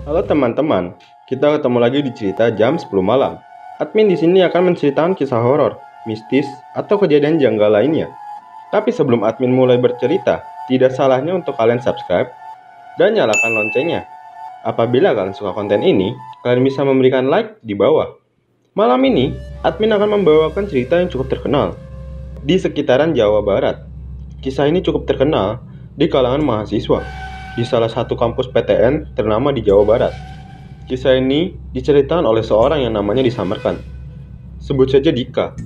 Halo teman-teman, kita ketemu lagi di cerita jam 10 malam. Admin di sini akan menceritakan kisah horor, mistis, atau kejadian janggal lainnya. Tapi sebelum admin mulai bercerita, tidak salahnya untuk kalian subscribe dan nyalakan loncengnya. Apabila kalian suka konten ini, kalian bisa memberikan like di bawah. Malam ini, admin akan membawakan cerita yang cukup terkenal di sekitaran Jawa Barat. Kisah ini cukup terkenal di kalangan mahasiswa di salah satu kampus PTN ternama di Jawa Barat. Kisah ini diceritakan oleh seorang yang namanya disamarkan. Sebut saja Dika.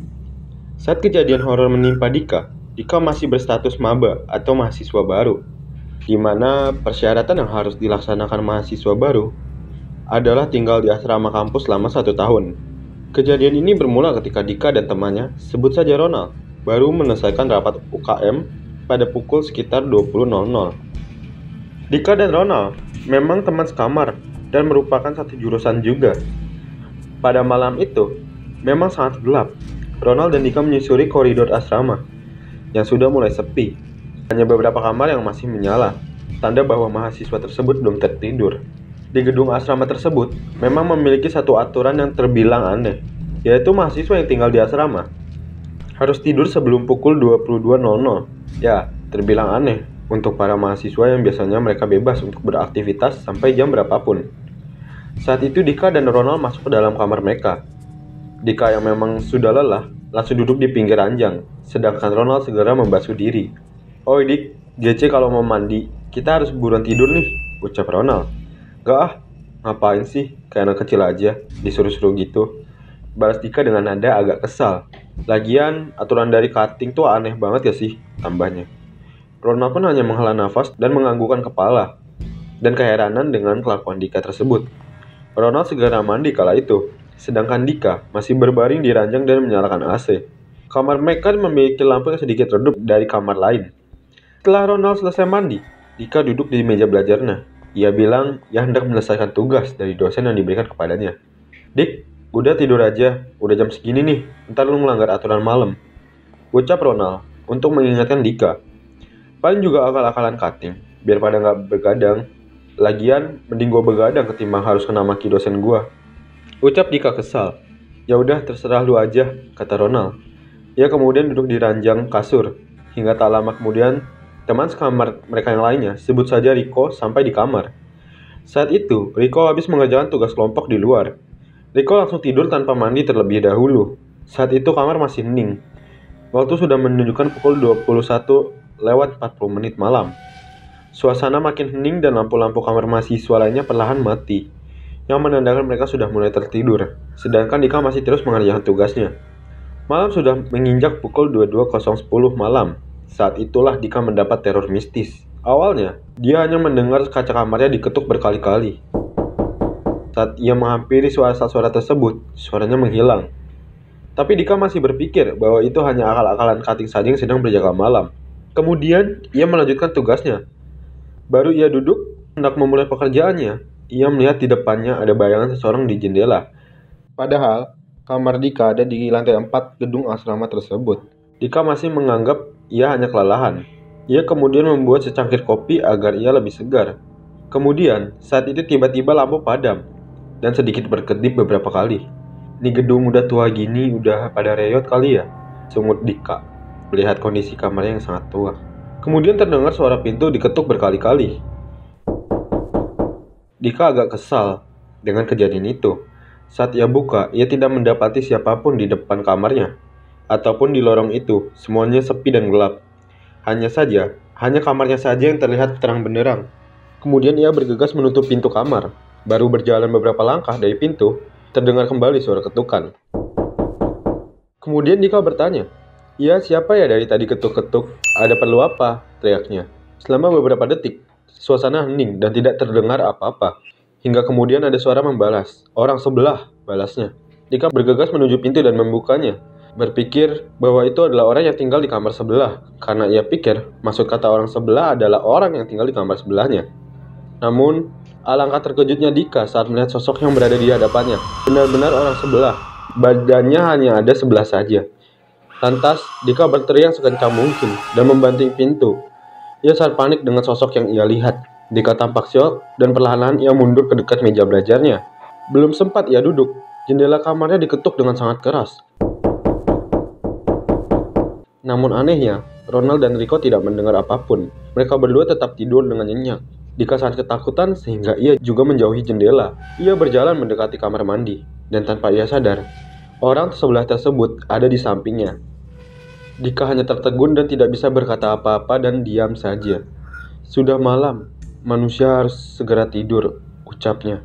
Saat kejadian horor menimpa Dika, Dika masih berstatus maba atau mahasiswa baru, di mana persyaratan yang harus dilaksanakan mahasiswa baru adalah tinggal di asrama kampus selama 1 tahun. Kejadian ini bermula ketika Dika dan temannya, sebut saja Ronald, baru menyelesaikan rapat UKM pada pukul sekitar 20.00. Dika dan Ronald memang teman sekamar dan merupakan satu jurusan juga. Pada malam itu, memang sangat gelap. Ronald dan Dika menyusuri koridor asrama yang sudah mulai sepi. Hanya beberapa kamar yang masih menyala, tanda bahwa mahasiswa tersebut belum tertidur. Di gedung asrama tersebut memang memiliki satu aturan yang terbilang aneh, yaitu mahasiswa yang tinggal di asrama harus tidur sebelum pukul 22.00. Ya, terbilang aneh untuk para mahasiswa yang biasanya mereka bebas untuk beraktivitas sampai jam berapapun. Saat itu Dika dan Ronald masuk ke dalam kamar mereka. Dika yang memang sudah lelah langsung duduk di pinggir ranjang, sedangkan Ronald segera membasuh diri. "Oi Dik, GC kalau mau mandi, kita harus buruan tidur nih," ucap Ronald. "Gak ah, ngapain sih, kayak anak kecil aja, disuruh-suruh gitu," balas Dika dengan nada agak kesal. "Lagian, aturan dari cutting tuh aneh banget ya sih," tambahnya. Ronald pun hanya menghela nafas dan menganggukkan kepala, dan keheranan dengan kelakuan Dika tersebut. Ronald segera mandi kala itu, sedangkan Dika masih berbaring di ranjang dan menyalakan AC. Kamar mereka memiliki lampu yang sedikit redup dari kamar lain. Setelah Ronald selesai mandi, Dika duduk di meja belajarnya. Ia bilang ia hendak menyelesaikan tugas dari dosen yang diberikan kepadanya. "Dik, udah tidur aja, udah jam segini nih, ntar lu melanggar aturan malam," ucap Ronald untuk mengingatkan Dika. "Paling juga akal-akalan cutting, biar pada nggak begadang. Lagian, mending gue begadang ketimbang harus kena maki dosen gue," ucap Dika kesal. "Ya udah, terserah lu aja," kata Ronald. Ia kemudian duduk di ranjang kasur. Hingga tak lama kemudian, teman sekamar mereka yang lainnya, sebut saja Riko, sampai di kamar. Saat itu, Riko habis mengerjakan tugas kelompok di luar. Riko langsung tidur tanpa mandi terlebih dahulu. Saat itu kamar masih hening. Waktu sudah menunjukkan pukul 21:40 malam. Suasana makin hening dan lampu-lampu kamar mahasiswa lainnya perlahan mati, yang menandakan mereka sudah mulai tertidur, sedangkan Dika masih terus mengerjakan tugasnya. Malam sudah menginjak pukul 22.10 malam. Saat itulah Dika mendapat teror mistis. Awalnya, dia hanya mendengar kaca kamarnya diketuk berkali-kali. Saat ia menghampiri suara-suara tersebut, suaranya menghilang. Tapi Dika masih berpikir bahwa itu hanya akal-akalan cutting saja yang sedang berjaga malam. Kemudian, ia melanjutkan tugasnya. Baru ia duduk, hendak memulai pekerjaannya, ia melihat di depannya ada bayangan seseorang di jendela. Padahal, kamar Dika ada di lantai 4 gedung asrama tersebut. Dika masih menganggap ia hanya kelelahan. Ia kemudian membuat secangkir kopi agar ia lebih segar. Kemudian, saat itu tiba-tiba lampu padam, dan sedikit berkedip beberapa kali. "Ini gedung udah tua gini, udah pada reyot kali ya?" sungut Dika, melihat kondisi kamarnya yang sangat tua. Kemudian terdengar suara pintu diketuk berkali-kali. Dika agak kesal dengan kejadian itu. Saat ia buka, ia tidak mendapati siapapun di depan kamarnya, ataupun di lorong itu, semuanya sepi dan gelap. Hanya kamarnya saja yang terlihat terang benderang. Kemudian ia bergegas menutup pintu kamar. Baru berjalan beberapa langkah dari pintu, terdengar kembali suara ketukan. Kemudian Dika bertanya, "Ya, siapa ya dari tadi ketuk-ketuk? Ada perlu apa?" teriaknya. Selama beberapa detik, suasana hening dan tidak terdengar apa-apa. Hingga kemudian ada suara membalas. "Orang sebelah," balasnya. Dika bergegas menuju pintu dan membukanya, berpikir bahwa itu adalah orang yang tinggal di kamar sebelah, karena ia pikir maksud kata orang sebelah adalah orang yang tinggal di kamar sebelahnya. Namun, alangkah terkejutnya Dika saat melihat sosok yang berada di hadapannya. Benar-benar orang sebelah. Badannya hanya ada sebelah saja. Lantas, Dika berteriak sekencang mungkin dan membanting pintu. Ia sangat panik dengan sosok yang ia lihat. Dika tampak syok dan perlahan-lahan ia mundur ke dekat meja belajarnya. Belum sempat ia duduk, jendela kamarnya diketuk dengan sangat keras. Namun anehnya, Ronald dan Rico tidak mendengar apapun. Mereka berdua tetap tidur dengan nyenyak. Dika sangat ketakutan sehingga ia juga menjauhi jendela. Ia berjalan mendekati kamar mandi, dan tanpa ia sadar, orang sebelah tersebut ada di sampingnya. Dika hanya tertegun dan tidak bisa berkata apa-apa dan diam saja. Sudah malam, manusia harus segera tidur, ucapnya.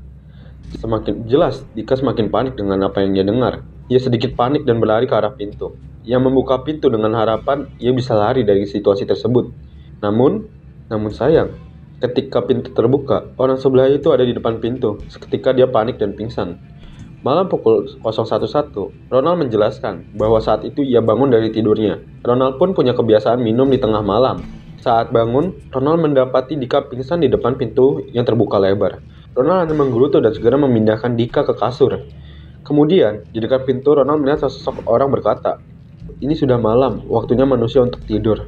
Semakin jelas, Dika semakin panik dengan apa yang ia dengar. Ia sedikit panik dan berlari ke arah pintu. Ia membuka pintu dengan harapan ia bisa lari dari situasi tersebut. Namun sayang, ketika pintu terbuka, orang sebelah itu ada di depan pintu. Seketika dia panik dan pingsan. Malam pukul 011, Ronald menjelaskan bahwa saat itu ia bangun dari tidurnya. Ronald pun punya kebiasaan minum di tengah malam. Saat bangun, Ronald mendapati Dika pingsan di depan pintu yang terbuka lebar. Ronald hanya menggerutu dan segera memindahkan Dika ke kasur. Kemudian, di dekat pintu Ronald melihat sesosok orang berkata, "Ini sudah malam, waktunya manusia untuk tidur."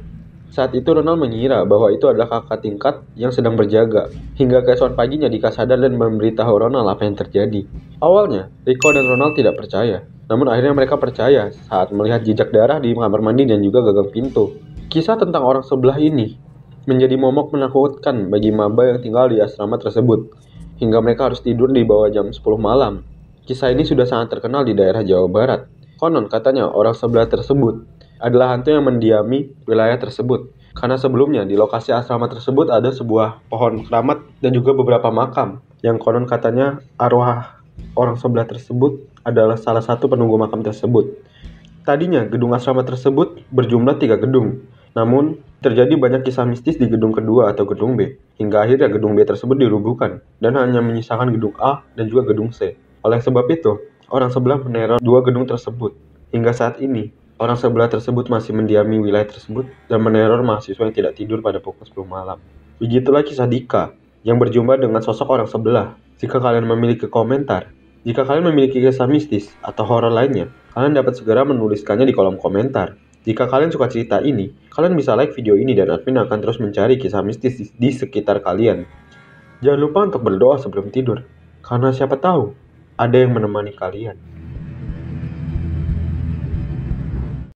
Saat itu Ronald mengira bahwa itu adalah kakak tingkat yang sedang berjaga. Hingga keesokan paginya Dika sadar dan memberitahu Ronald apa yang terjadi. Awalnya, Rico dan Ronald tidak percaya. Namun akhirnya mereka percaya saat melihat jejak darah di kamar mandi dan juga gagang pintu. Kisah tentang orang sebelah ini menjadi momok menakutkan bagi maba yang tinggal di asrama tersebut. Hingga mereka harus tidur di bawah jam 10 malam. Kisah ini sudah sangat terkenal di daerah Jawa Barat. Konon katanya orang sebelah tersebut adalah hantu yang mendiami wilayah tersebut. Karena sebelumnya di lokasi asrama tersebut ada sebuah pohon keramat dan juga beberapa makam. Yang konon katanya arwah orang sebelah tersebut adalah salah satu penunggu makam tersebut. Tadinya gedung asrama tersebut berjumlah 3 gedung. Namun terjadi banyak kisah mistis di gedung kedua atau gedung B. Hingga akhirnya gedung B tersebut dirubuhkan dan hanya menyisakan gedung A dan juga gedung C. Oleh sebab itu, orang sebelah meneror 2 gedung tersebut. Hingga saat ini, orang sebelah tersebut masih mendiami wilayah tersebut dan meneror mahasiswa yang tidak tidur pada pukul 10 malam. Begitulah kisah Dika yang berjumpa dengan sosok orang sebelah. Jika kalian memiliki komentar, jika kalian memiliki kisah mistis atau horor lainnya, kalian dapat segera menuliskannya di kolom komentar. Jika kalian suka cerita ini, kalian bisa like video ini dan admin akan terus mencari kisah mistis di sekitar kalian. Jangan lupa untuk berdoa sebelum tidur, karena siapa tahu ada yang menemani kalian.